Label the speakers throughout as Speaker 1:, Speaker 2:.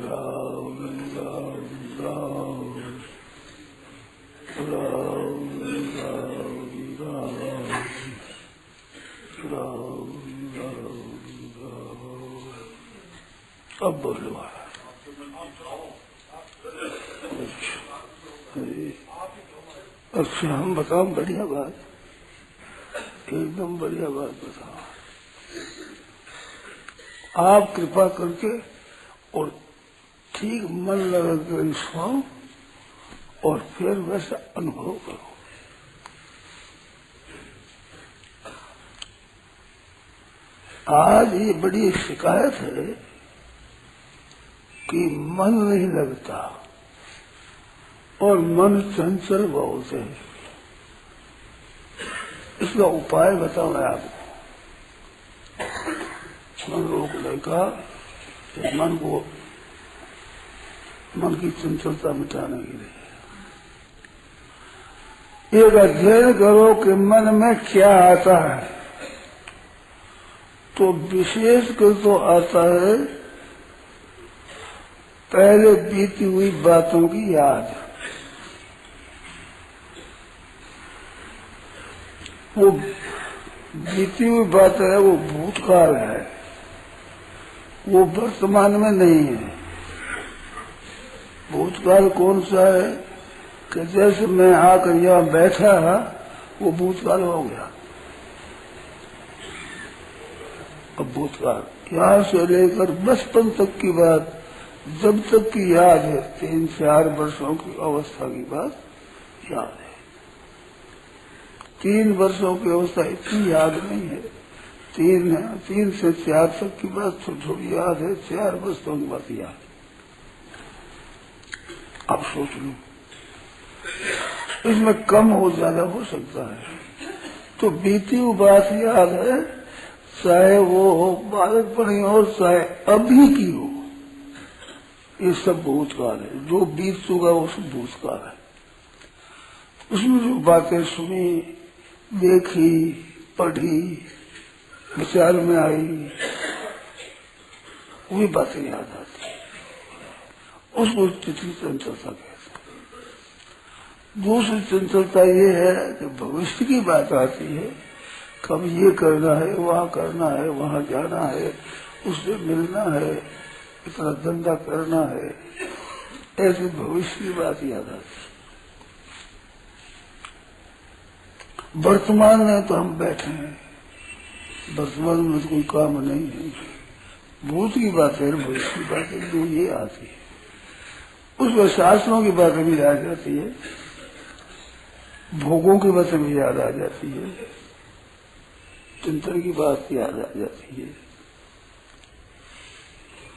Speaker 1: राम राम राम राम राम राम राम राम। अब बोलो। अच्छा हम बताओ, बढ़िया बात, एकदम बढ़िया बात बताओ। आप कृपा करके और ठीक मन लगा कर सुनो और फिर वैसा अनुभव करो। आज ये बड़ी शिकायत है कि मन नहीं लगता और मन चंचल बहुत है। इसका उपाय बताओ मैं आपको। मन रोकने का, मन की चंचलता मिटाने के लिए एक अध्ययन करो कि मन में क्या आता है। तो विशेष कर तो आता है पहले बीती हुई बातों की याद। वो बीती हुई बात है, वो भूतकाल है, वो वर्तमान में नहीं है। भूतकाल कौन सा है कि जैसे मैं आकर यहाँ बैठा, वो भूतकाल हो गया। अब भूतकाल यहाँ से लेकर बचपन तक की बात, जब तक की याद है, 3-4 वर्षों की अवस्था की बात याद है। 3 वर्षों की अवस्था इतनी याद नहीं है, 3 से 4 तक की बात थोड़ी याद है, 4 वर्षों की बात याद है। अब सोच लो, इसमें कम हो ज्यादा हो सकता है। तो बीती हुई बात याद है, चाहे वो हो बालकपन हो, चाहे अभी की हो, ये सब भूतकाल है। जो बीत चुका वो सब भूतकाल है। उसमें जो बातें सुनी, देखी, पढ़ी, विचार में आई, वही बातें याद आती है। उसको तिथि चंचलता कहते हैं। दूसरी चंचलता ये है कि भविष्य की बात आती है, कब ये करना है, वहाँ करना है, वहाँ जाना है, उससे मिलना है, इतना धंधा करना है, ऐसी भविष्य की बात याद आती है। वर्तमान में तो हम बैठे हैं, वर्तमान में तो कोई काम नहीं है। भूत की बात है, भविष्य की बात है, जो ये आती है। उसमें शास्त्रों की बातें भी याद आती है, भोगों की बातें भी याद आ जाती है, चिंतन की बात याद आ जाती है,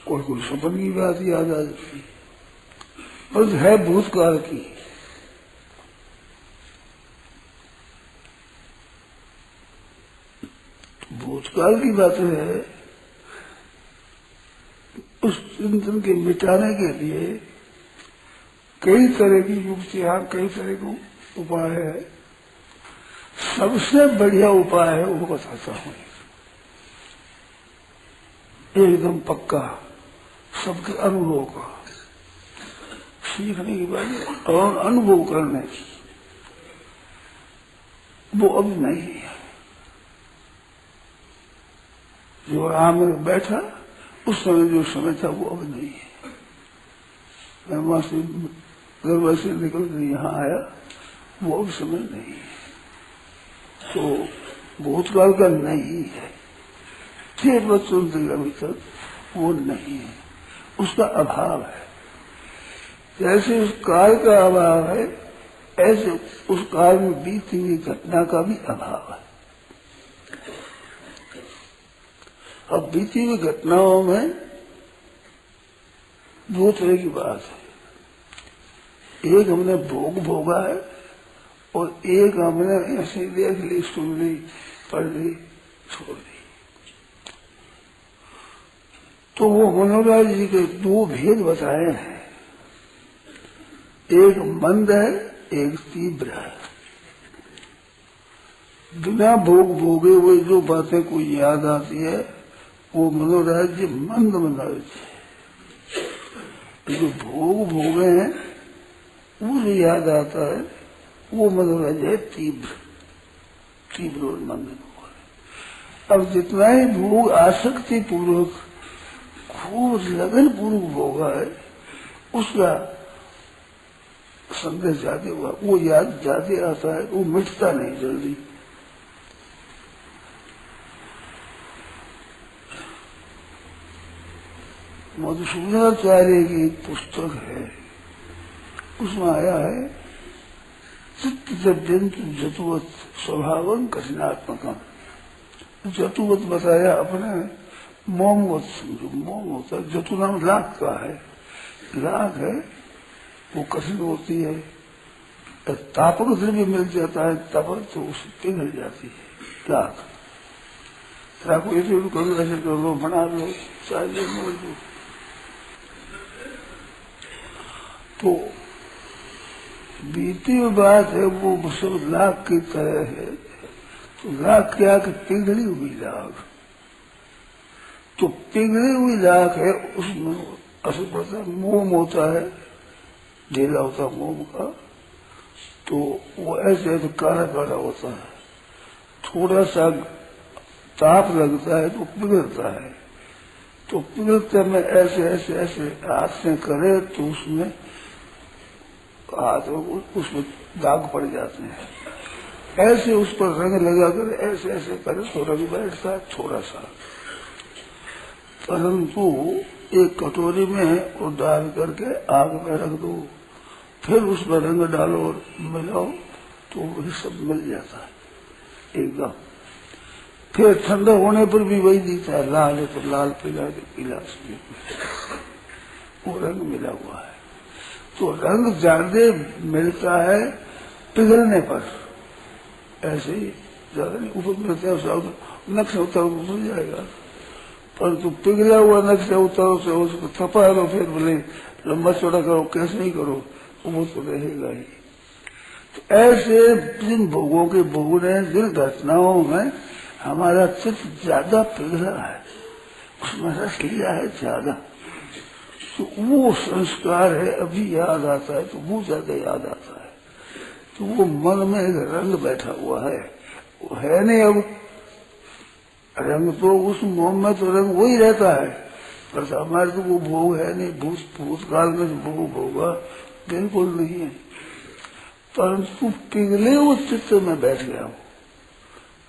Speaker 1: कोई सपन की बात याद आ जाती है, बस है भूतकाल की। भूतकाल की बातें है, उस चिंतन के मिटाने के लिए कई तरह की युक्तियां, कई तरह के उपाय है। सबसे बढ़िया उपाय है वो बताता हूँ, एकदम पक्का, सबके अनुभव का, सीखने की बात और अनुभव करने की। वो अब नहीं है। जो आराम में बैठा उस समय जो समय था वो अब नहीं है। मैं वहां से घर से निकल कर यहाँ आया, वो अब समय नहीं है। तो भूतकाल का नहीं है, 6 बच्चों से अभी तक वो नहीं है, उसका अभाव है। जैसे उस काल का अभाव है, ऐसे उस काल में बीती हुई घटना का भी अभाव है। अब बीती हुई घटनाओं में 2 तरह की बात है। एक हमने भोग भोगा है और एक हमने ऐसे देख ली, सुन ली, पढ़ ली, छोड़ दी। तो वो मनोराज जी के 2 भेद बताए हैं, एक मंद है, एक तीव्र है। बिना भोग भोगे हुए जो बातें कोई याद आती है, वो मनोराज्य मंद मनोराज्य है। जो भोग भोगे हैं वो जो याद आता है वो मनोरंजन है तीव्र तीव्र और मंद। अब जितना ही भोग आसक्ति पूर्वक खूब लगन पूर्वक भोगा है उसका संदेश जाते हुआ वो याद जाते आता है, वो मिटता नहीं जल्दी। मधुसूदनाचार्य की एक पुस्तक है, उसमें आया है चित्त जन्तु जतुवत स्वभावं कठिनात्मकम। जतुवत बताया अपने मोमवत समझो, मोम होता है, जतु नाम लाख का है, लाख है वो कठिन होती है, तापक द्रव्य मिल जाता है तब तो उसे पिघल जाती है लाख। राखो ऐसे करो ऐसे कर लो बना लो चाहिए मोड़ दो। तो बीती हुई बात है वो सब लाख की तरह है। तो लाख क्या कि पिघली हुई लाख, तो पिघली हुई लाख है उसमें असर पड़ता है, मोम होता है, ढीला होता है मोम का, तो वो ऐसे तो काला काला होता है, थोड़ा सा ताप लगता है तो पिघलता है। तो पिघलते में ऐसे ऐसे ऐसे हाथ से करे तो उसमें हाथ उसमें दाग पड़ जाते हैं। ऐसे उस पर रंग लगा कर ऐसे ऐसे करे तो रंग बैठता है थोड़ा सा, परंतु एक कटोरी में वो डाल करके आग में रख दो, फिर उसमें रंग डालो और मिलाओ तो वही सब मिल जाता है एकदम। फिर ठंडा होने पर भी वही दिखता है, लाल है तो लाल पीला पीला वो रंग मिला हुआ है। तो रंग ज्यादा मिलता है पिघलने पर, ऐसे ही ज्यादा नहीं ऊपर मिलता है, नक्शा उतारो तो मिल जाएगा, परंतु पिघला हुआ नक्शा उतारो से उसको थपा लो फिर बोले लंबा चौड़ा करो कैसे नहीं करो वो तो रहेगा ही। तो ऐसे जिन भोगों के भोगने जिन घटनाओं में हमारा चित्त ज्यादा पिघला है, उसमें रस लिया है ज्यादा, तो वो संस्कार है अभी याद आता है तो वो ज्यादा याद आता है। तो वो मन में एक रंग बैठा हुआ है, वो है नहीं अब रंग, तो उस मोम में तो रंग वही रहता है, पर हमारे तो वो भोग है नहीं, भूतकाल में जो भोग भोगा बिल्कुल नहीं है, परंतु पिघले उस चित्त में बैठ गया हूँ,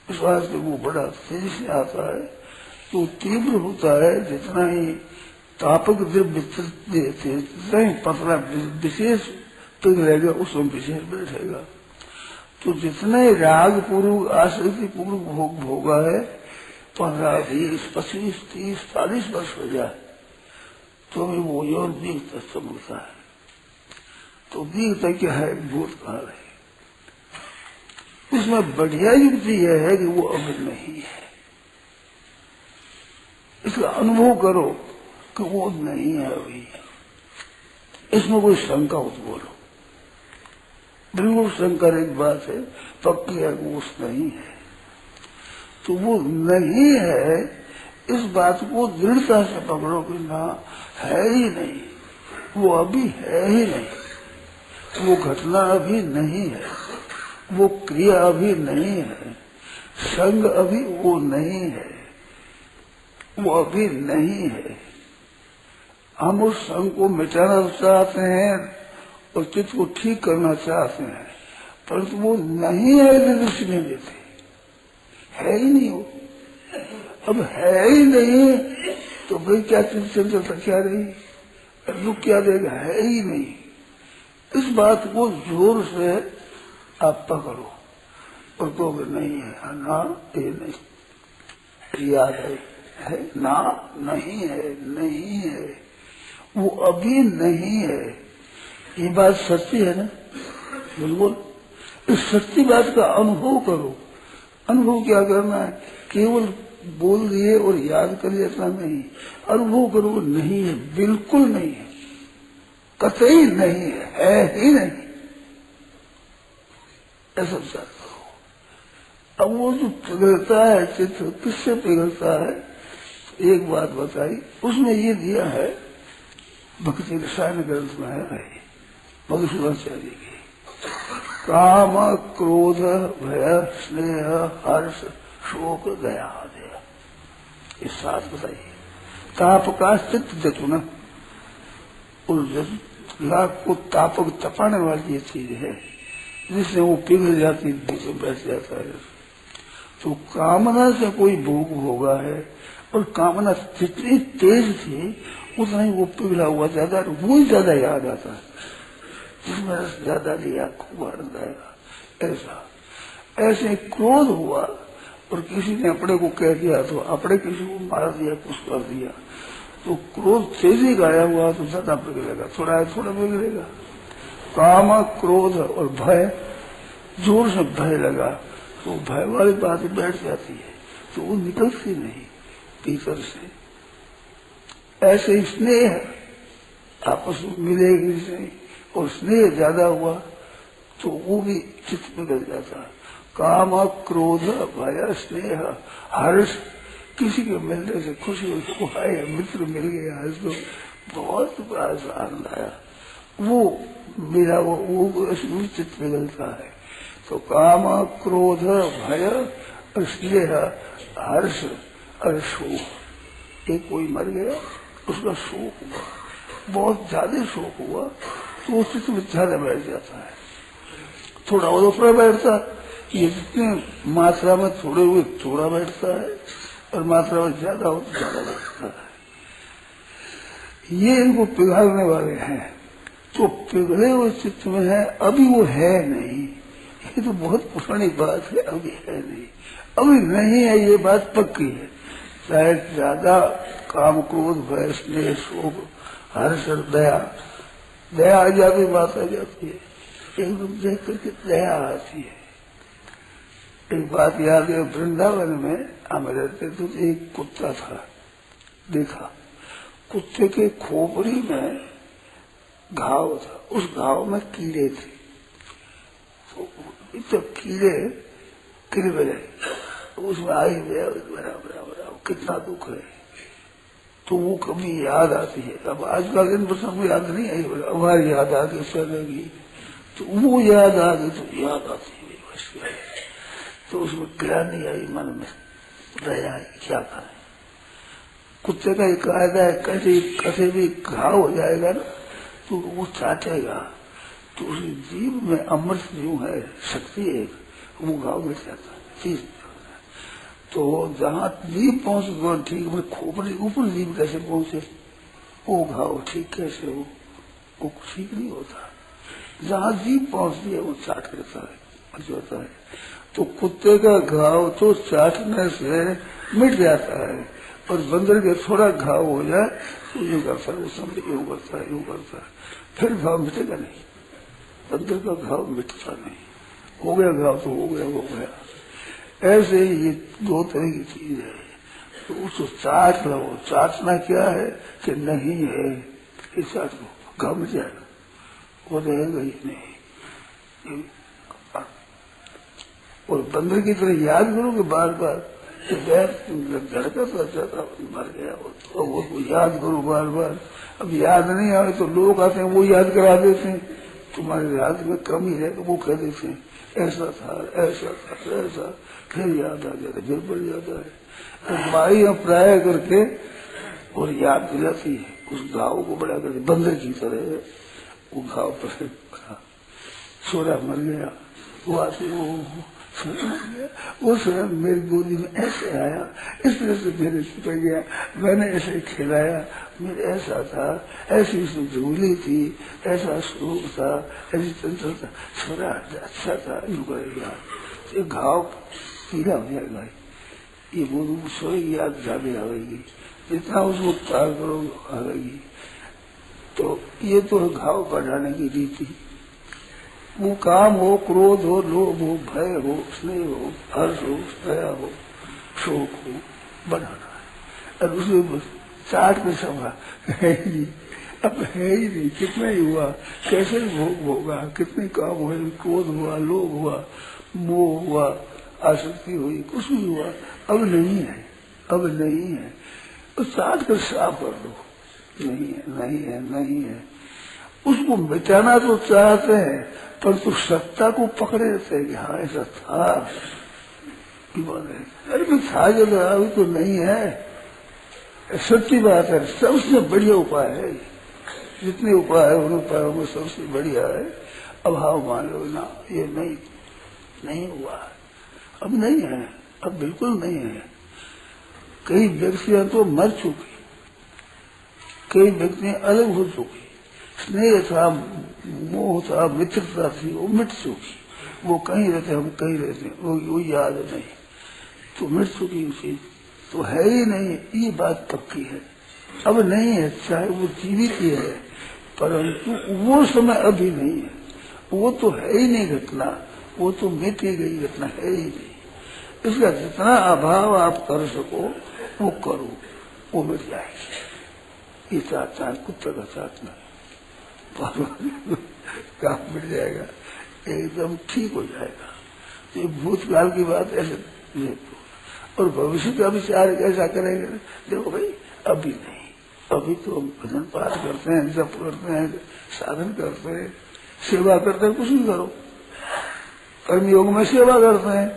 Speaker 1: इस वास्ते वो बड़ा तेजी से आता है। तो तीव्र होता है जितना ही तापक द्रव्य जितना ही पतला विशेष पिघलेगा उसमें विशेष बैठेगा। तो जितने राग पूर्वक आसक्ति पूर्वक भोग भोगा है 15, 20, 25, 30, 40 वर्ष हो जाए तो भी वो और दीर्घता समझता है। तो दीर्घता क्या है? भूतकाल है। इसमें बढ़िया युक्ति यह है कि वो अब नहीं है, इसका अनुभव करो कि वो नहीं है अभी। इसमें कोई शंका मत बोलो, बिल्कुल शंकर एक बात है पक्की है वो नहीं है। तो वो नहीं है इस बात को दृढ़ता से पकड़ो कि ना है ही नहीं, वो अभी है ही नहीं, वो घटना अभी नहीं है, वो क्रिया अभी नहीं है, संग अभी वो नहीं है, वो अभी नहीं है। हम उस संग को मिटाना चाहते हैं और चित्त को ठीक करना चाहते हैं, परंतु वो नहीं है दृष्टि नहीं देते, है ही नहीं वो। अब है ही नहीं तो भाई क्या चित्त चंचलता क्या रही, दुख क्या देगा, है ही नहीं। इस बात को जोर से आप पकड़ो और कहोगे नहीं है, ना ये नहीं, याद है ना, नहीं है, नहीं है, वो अभी नहीं है। ये बात सच्ची है ना, बिल्कुल। इस सच्ची बात का अनुभव करो। अनुभव क्या करना है? केवल बोल दिए और याद कर लिया इतना नहीं, अनुभव करो नहीं है, बिल्कुल नहीं है, कतई नहीं है ही नहीं, ऐसा विचार करो। अब वो जो पिघलता है चित्र किससे पिघलता है? एक बात बताई उसमें ये दिया है भक्ति रसायन ग्रंथ में है मधुसूदनाचार्य की। काम क्रोध भय स्नेह हर्ष शोक दया दया, ये सात बताइए। ताप का चित्त जतुन, उस लाख को तापक तपाने वाली ये चीज है जिससे वो पिघल जाती है, बैठ जाता है। तो कामना से कोई भोग होगा है, और कामना जितनी तेज थी उतना ही वो पिघला हुआ ज्यादा, वो ही ज्यादा याद आता है, जिसमें ज्यादा लिया खूब आनंद आएगा। ऐसा ऐसे क्रोध हुआ और किसी ने अपने को कह दिया तो अपने किसी को मार दिया, कुछ कर दिया, तो क्रोध तेजी गाया हुआ तो ज्यादा पिघलेगा, थोड़ा है थोड़ा पिघलेगा। काम क्रोध और भय, जोर से भय लगा तो भय वाली बात बैठ जाती है, तो वो निकलती नहीं भीतर से। ऐसे स्नेह आपस में मिलेगी नहीं, और स्नेह ज्यादा हुआ तो वो भी चित्त में गिर जाता है। काम क्रोध भय स्नेह हर्ष, किसी के मिलने से खुशी उसको आए, मित्र मिल गया इसको बहुत आनंद आया, वो मेरा वो इसमें चित्त पिघलता है। तो काम क्रोध भय स्नेह हर्ष और शोक, एक कोई मर गया उसका शोक हुआ, बहुत ज्यादा शोक हुआ तो उस चित्त में ज्यादा बैठ जाता है। थोड़ा और ऊपर बैठता, ये जितने मात्रा में थोड़े हुए थोड़ा बैठता है, और मात्रा में ज्यादा हो तो ज्यादा बैठता है। ये इनको पिघालने वाले हैं। तो पिघले हुए चित्त में है, अभी वो है नहीं, ये तो बहुत पुरानी बात है, अभी है नहीं, अभी नहीं है, ये बात पक्की है। चाहे ज्यादा काम क्रोध भय स्नेह शोक हर्ष दया, दया आ जाती, बात आ जाती है, एकदम देख करके दया आती है। एक बात याद है, वृंदावन में हम रहते तो एक कुत्ता था, देखा कुत्ते के खोपड़ी में घाव था, उस घाव में कीड़े थे, तो कीड़े किरबले उसमें आई बराबर कितना दुख है। तो वो कभी याद आती है, अब आज का दिन पर सबको याद नहीं आई, हमारी याद आ गई चलेगी, तो वो याद आ गई तो याद आती है बस। तो उसमें ग्लानि आई मन में, दया आई, क्या करें। कुत्ते का एक कायदा है, कैसे भी घाव हो जाएगा ना तो वो चाटेगा, तो उस जीव में अमृत जो है शक्ति एक, वो घाव मिट जाता है। तो जहाँ जीव पहुंचे वहां ठीक, मैं खोपड़ी ऊपर जीव कैसे पहुंचे, वो घाव ठीक कैसे हो, वो ठीक नहीं होता। जहाँ जीव पहुंचती है वो चाट करता है, मच जाता है। तो कुत्ते का घाव तो चाटने से मिट जाता है, और बंदर के थोड़ा घाव हो जाए तो यूं करता है, वो समझ यूं करता है, यूं करता है, फिर घाव मिटेगा नहीं। बंदर का घाव मिटता नहीं, हो गया घाव तो हो गया, हो गया। ऐसे ये दो तरह की चीज है, तो उसको चाट लो। चाटना क्या है कि नहीं है, ये चाट लो, घाव मिट जाएगा, वो रहेगा ही नहीं। और बंदर की तरह याद करोगे बार बार, धड़का तो अच्छा था, मर गया वो, वो याद करो बार बार। अब याद नहीं आए तो लोग आते हैं, वो याद करा देते हैं, तुम्हारे याद में कमी है, तो वो कह देते हैं ऐसा था ऐसा था ऐसा, फिर याद आ जाता है, फिर बढ़ जाता है। तो माई प्राय करके और याद दिलाती है, उस घाव को बड़ा करके, बंदर की तरह वो घाव पर सोरा मर गया, वो आते वो स्वयं मेरी गोदी में ऐसे आया, इस तरह से मेरे चिपक गया, मैंने ऐसे खिलाया, मेरे ऐसा था, ऐसी उसमें झूली थी, ऐसा स्वरूप था, ऐसी चंचलता, छोरा अच्छा था, यूं करेगा, ये घाव पीला हो जाएगा, ये गोदी में सोएगी, याद ज्यादा आवेगी, जितना उसको प्यार करो आवेगी। तो ये तो घाव बढ़ाने की रीति। वो काम हो, क्रोध हो, लोभ हो, भय हो, स्नेह हो, हर्ष हो, दया हो, शोक हो, बढ़ाना है। और उसमें चाट में सभा है ही नहीं, अब है ही नहीं, कितना ही हुआ, कैसे भोग होगा, कितने काम हुए, क्रोध हुआ, लोभ हुआ, मोह हुआ, आसक्ति हुई, कुछ भी हुआ, अब नहीं है, अब नहीं है। तो चाट कर साफ कर दो, नहीं है, नहीं है, नहीं है। उसको मिटाना तो चाहते हैं, परंतु सत्ता को पकड़े रहते हैं कि हाँ ऐसा था। अरे भी था जो अभी तो नहीं है, सच्ची बात है। सबसे बढ़िया उपाय है, जितने उपाय है उन उपायों में सबसे बढ़िया है अभाव मान लो ना। ये नहीं हुआ, अब नहीं है, अब बिल्कुल नहीं है। कई व्यक्तियां तो मर चुकी, कई व्यक्तियां अलग हो चुकी, स्नेह था, मोह था, मित्रता थी, वो मिट चुकी। वो कहीं रहते, हम कहीं रहते, वो याद नहीं, तो मिट चुकी चीज तो है ही नहीं। ये बात पक्की है, अब नहीं है। चाहे वो जीवित ही है, परंतु वो समय अभी नहीं है। वो तो है ही नहीं घटना, वो तो मिट ही गई घटना, है ही नहीं। इसका जितना अभाव आप कर सको वो करो, वो मिट जाएगी। ये चाहता है कुत्ते का साथ में काम मिट जाएगा, एकदम ठीक हो जाएगा। तो ये भूतकाल की बात ऐसे, और भविष्य का विचार कैसा करेंगे? देखो भाई अभी नहीं, अभी तो भजन पाठ करते हैं, जप करते हैं, साधन करते हैं, सेवा करते हैं, कुछ भी करो। कर्म योग में सेवा करते हैं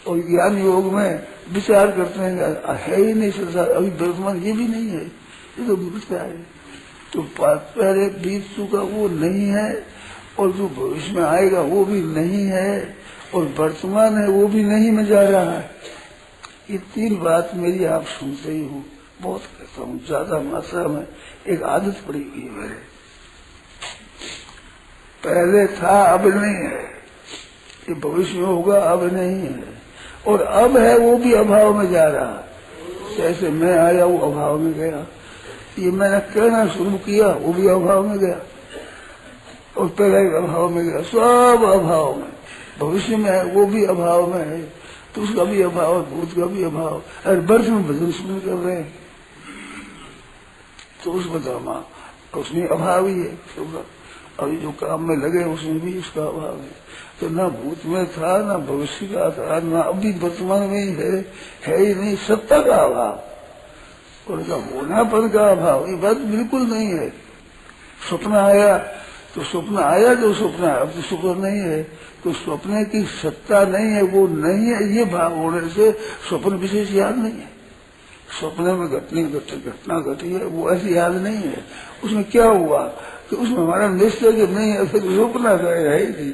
Speaker 1: और ज्ञान योग में विचार करते हैं, है ही नहीं संसार अभी वर्तमान, ये भी नहीं है, ये तो मिलता है। तो पहले बीत चुका वो नहीं है, और जो भविष्य में आएगा वो भी नहीं है, और वर्तमान है वो भी नहीं में जा रहा है। ये तीन बात मेरी आप सुनते ही हो, बहुत कहता हूँ, ज्यादा मात्रा में। एक आदत पड़ी हुई है मेरे, पहले था अब नहीं है, ये भविष्य में होगा अब नहीं है, और अब है वो भी अभाव में जा रहा है। जैसे मैं आया वो अभाव में गया, ये मैंने कहना शुरू किया वो भी अभाव में गया, और पहले अभाव में गया, सब अभाव में। भविष्य में है वो भी अभाव में है, तो उसका भी अभाव, भूत का भी अभाव। अरे वर्ष में भजन सुन कर रहे हैं तो उसमें धर्मा, उसमें अभाव ही है। अभी जो काम में लगे उसमें भी उसका अभाव है। तो ना भूत में था, ना भविष्य का था, ना अभी वर्तमान में ही है ही नहीं। सत्ता का अभाव, उनका होनापन का अभाव, ये बात बिल्कुल नहीं है। स्वप्न आया तो स्वप्न आया, जो स्वप्न है, अब तो स्वप्न नहीं है, तो स्वप्न की सत्ता नहीं है, वो नहीं है, ये भाव होने से स्वप्न विशेष याद नहीं है। स्वप्न में घटना घटी है, वो ऐसी याद नहीं है। उसमें क्या हुआ कि उसमें हमारा निश्चय कि नहीं है, फिर स्वप्न है ही नहीं,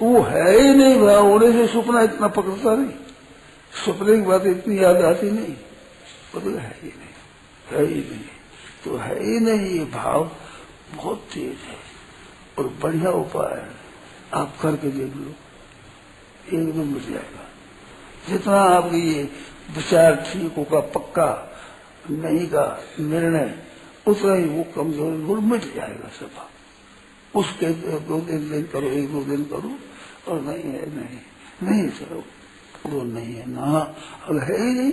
Speaker 1: वो है ही नहीं। भाव होने से स्वप्न इतना पकड़ता नहीं, स्वप्न की बात इतनी याद आती नहीं, वो तो है ही नहीं, है ही नहीं, तो है ही नहीं। ये भाव बहुत तेज है और बढ़िया उपाय है, आप करके देख लो, एकदम मिट जाएगा। जितना आपकी ये विचार ठीक होगा, पक्का नहीं का निर्णय, उतना ही वो कमजोर मिट जाएगा सब। उसके 2 दिन करो, 1-2 दिन करो, और नहीं है, नहीं चलो, वो नहीं है ना, अब है ही नहीं।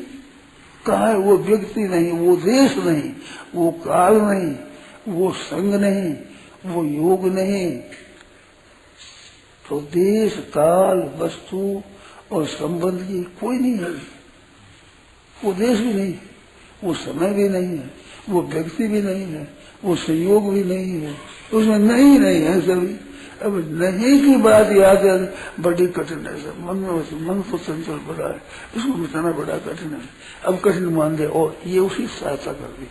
Speaker 1: कहा है वो व्यक्ति नहीं, वो देश नहीं, वो काल नहीं, वो संग नहीं, वो योग नहीं। तो देश काल वस्तु और संबंध की कोई नहीं है। वो देश भी नहीं, वो समय भी नहीं है, वो व्यक्ति भी नहीं है, वो संयोग भी नहीं है, उसमें नहीं है सभी। अब नहीं की बात याद है, बड़ी कठिन है सब। मन तो चंचल बड़ा है, इसको मिटाना बड़ा कठिन है। अब कठिन मान दे, और ये उसी सहायता कर दी।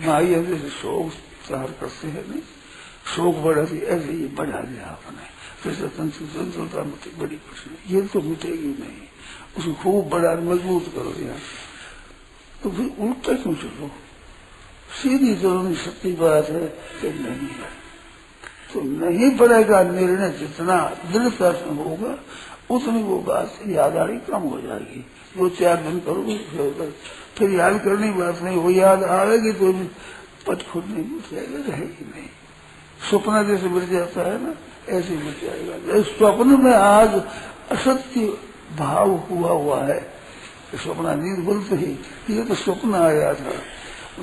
Speaker 1: माई जैसे शोक सहार करते हैं नहीं, शोक बढ़ा थी, ऐसे ही बढ़ा दिया आपने, जैसे चंचलता बड़ी कठिन, ये तो मिटेगी नहीं। उसको खूब बड़ा मजबूत करो यहाँ, तो फिर उल्टा क्यों चलो, सीधी चलो। सच्ची बात है कि नहीं है, तो नहीं पड़ेगा निर्णय। जितना दृढ़ता से होगा उतनी वो बात याद आनी कम हो जाएगी। 2-4 दिन करोगे फिर याद करने की बात नहीं, वो याद आएगी तो पट खुद नहीं मिट जाएगा, रहेगी नहीं। स्वप्न जैसे मिट जाता है ना, ऐसे मिट जाएगा। स्वप्न में आज असत्य भाव हुआ है, स्वप्न नींद बोलते ही ये तो स्वप्न आया था,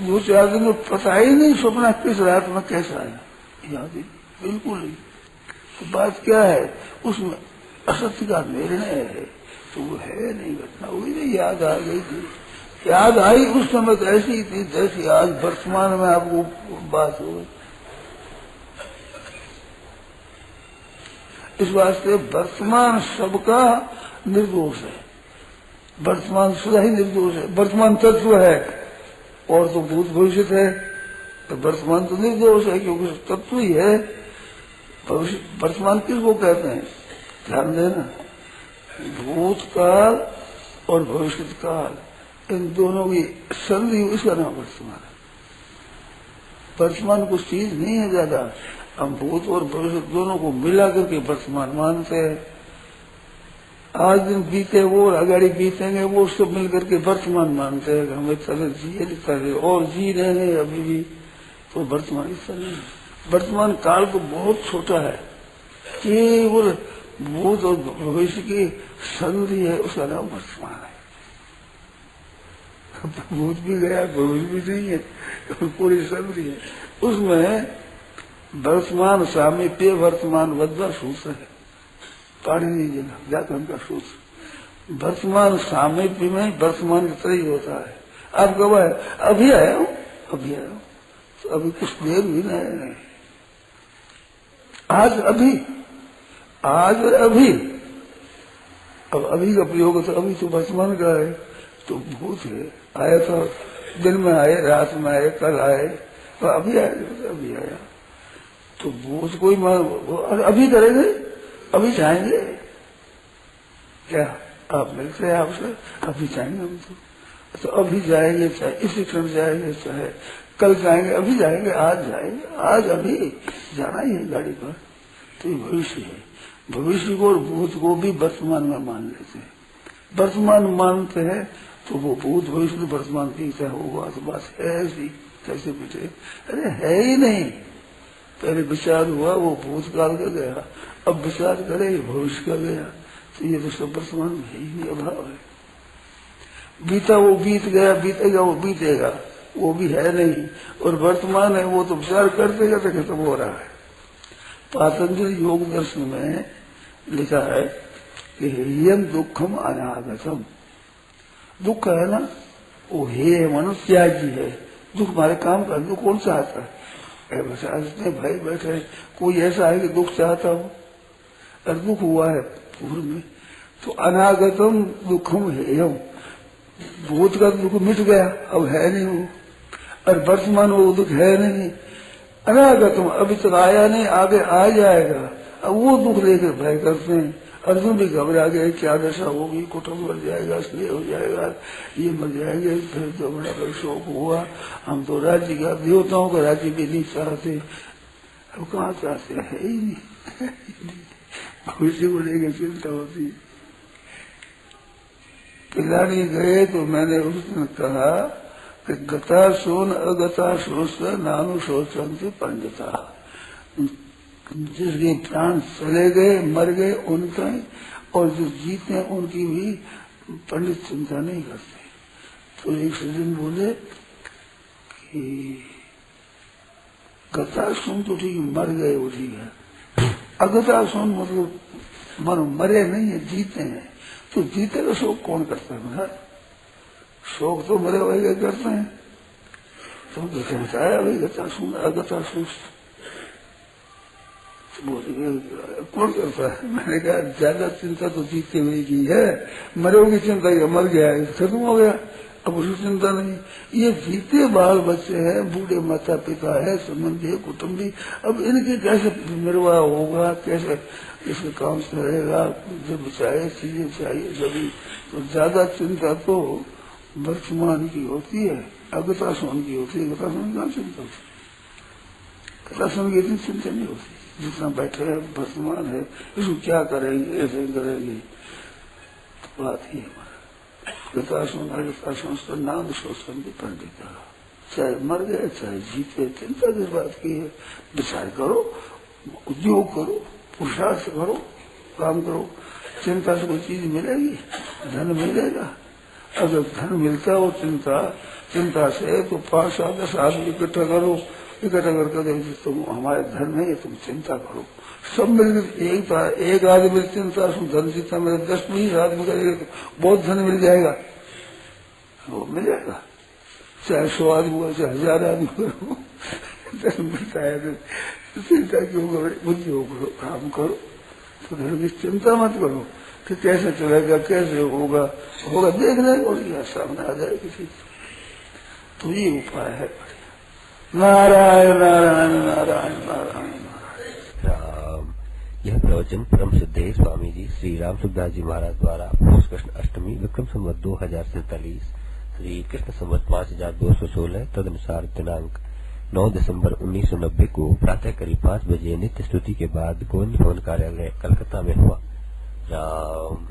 Speaker 1: 2-4 दिन में पता ही नहीं स्वप्न किस रात में कैसा आया, याद ही बिल्कुल नहीं। तो बात क्या है, उसमें असत्य का निर्णय है, तो वो है नहीं, घटना हुई नहीं, याद आ गई थी, याद आई उस समय तो ऐसी थी जैसी आज वर्तमान में आपको बात हो गई। इस वास्ते वर्तमान सबका निर्दोष है, वर्तमान सदा ही निर्दोष है। वर्तमान तत्व है और तो भूत भविष्य है, तो वर्तमान तो निर्दोष है क्योंकि तत्व ही है। भविष्य वर्तमान किसको कहते हैं? ध्यान देना, भूतकाल और भविष्य काल इन दोनों की संधि, इसका नाम वर्तमान है। वर्तमान कुछ चीज नहीं है ज्यादा, हम भूत और भविष्य दोनों को मिला करके वर्तमान मानते हैं। आज दिन बीते वो और अगाड़ी बीतेंगे वो सब मिलकर के वर्तमान मानते हैं। हमें तरह जिए तरह और जी रहे हैं अभी भी, तो वर्तमान इस तरह नहीं। वर्तमान काल तो बहुत छोटा है, केवल भूत और भविष्य की संधि है, उसका नाम वर्तमान है। भूत भी गया, भविष्य भी नहीं है, पूरी संधि है। उसमें वर्तमान सामीप्य वर्तमान वद्वा सूत्र है, पाणिनि जी का व्याकरण का सूत्र। वर्तमान सामीप्य में वर्तमान की तरह ही होता है। आप कब आए? अभी आया हूँ, अभी आया हूँ, तो अभी कुछ देर भी नहीं। आज अभी, आज अभी, अब अभी का प्रयोग तो अभी तो वर्तमान का है, तो भूत है। आया तो दिन में आए, रात में आए, कल आए, तो अभी आया, अभी आया। तो भूत कोई अभी करेंगे, अभी जाएंगे क्या? आप मिलते हैं आपसे, अभी जाएंगे हम तो अभी जाएंगे, चाहे इसी क्षण जाएंगे, चाहे कल जाएंगे, अभी जाएंगे, आज जाएंगे, आज अभी जाना ही है गाड़ी पर। तो ये भविष्य है। भविष्य को और भूत को भी वर्तमान में मान लेते हैं। वर्तमान मानते हैं तो वो भूत भविष्य तो वर्तमान पीछे होगा, तो बात है ऐसी, कैसे पीछे? अरे है ही नहीं। पहले विचार हुआ वो भूतकाल का गया, अब विचार करे भविष्य का गया, तो ये तो सब वर्तमान में ही अभाव है। बीता वो बीत गया, बीतेगा वो बीतेगा, वो भी है नहीं। और वर्तमान है वो तो विचार करते करते खत्म हो रहा है। पातंजलि योग दर्शन में लिखा है कि यम दुखम अनागतम, दुख है ना वो हे मनुष्य त्यागी है। दुख हमारे काम का दुख कौन चाहता है? भाई बैठे, कोई ऐसा है कि दुख चाहता हो? और दुख हुआ है पूर्व में, तो अनागतम दुखम हेयम, भूत का दुख मिट गया, अब है नहीं वो। और वर्तमान वो दुख है नहीं, अनागतम अभी तक आया नहीं, आगे आ जाएगा। अब वो दुख लेकर भय करते हैं। अर्जुन भी घबरा गए, क्या दशा होगी, कुटुंब मर जाएगा, स्नेह हो जाएगा, ये मर जाएंगे। फिर तो बड़ा बड़ा शोक हुआ, हम तो राज्य का, देवताओं का राज्य भी नहीं चाहते। अब कहाँ चाहते हैं? ही नहीं। खुशी को लेकर चिंता होती। पिलानी गए तो मैंने उस दिन कहा कि गता सोन अगता सोच नानु सोचंती पंडिता, जिसके प्राण चले गए, मर गए उनका, और जो जीते हैं उनकी भी पंडित चिंता नहीं करते। तो एक सज्जन बोले कि गता सुन तो ठीक, मर गए वो ठीक है, अगता सुन मतलब मरे नहीं है, जीते हैं। तो जीते का शोक कौन करता है? महाराज शोक तो मरे हुए करते हैं। तो कहता है भाई गता सुन अगता सुन कौन करता है? मैंने कहा ज्यादा चिंता तो जीते हुए की है, मरे की चिंता, मर गया है खत्म हो गया, अब उसकी चिंता नहीं। ये जीते बाल बच्चे हैं, बूढ़े माता पिता है, संबंधी है, कुटुंबी, अब इनके कैसे निर्वाह होगा, कैसे इसका काम चलेगा? जब चाहिए चीजें चाहिए सभी, तो ज्यादा चिंता तो वर्तमान की होती है, अगता सोन की होती है। गता सोन का चिंता होती है, गता सोन की इतनी चिंता नहीं होती। जितना बैठे है वर्तमान है, इसको क्या करेंगे, ऐसे करेंगे, तो बात ही है। गता सोच नाम सोचन भी पंडित, चाहे मर गए चाहे जीते, चिंता किस बात की है? विचार करो, उद्योग करो, पुरुषार्थ करो, काम करो। चिंता से कोई चीज मिलेगी? धन मिलेगा? अगर धन मिलता हो चिंता से, तो 5-10 आदमी इकट्ठा करो, इकट्ठा करके तुम हमारे धन नहीं, तुम चिंता करो। सब मिलकर एक आदमी चिंता धन जितना मेरे 10-20 आदमी करेगा तो बहुत धन मिल जाएगा। वो मिलेगा, चाहे 100 आदमी हो चाहे 1000 आदमी हो, धर्म मिलता है। तो चिंता क्यों करो, बुद्धि हो करो, काम करो। तो धर्म की चिंता मत करो कि कैसे चलेगा, कैसे होगा, होगा देख रहे और यह सामने आ जाए किसी। तो ये उपाय है। नारायण नारायण नारायण नारायण नारायण।
Speaker 2: राम। यह प्रवचन परम सिद्धे स्वामी जी श्री राम सुखदास जी महाराज द्वारा पौष कृष्ण अष्टमी विक्रम संवत 2047 श्री कृष्ण संवत 5216 तदनुसार दिनांक 9 दिसंबर 1990 को प्रातः करीब 5 बजे नित्य स्तुति के बाद गोविंद भवन कार्यालय कलकत्ता में हुआ। राम।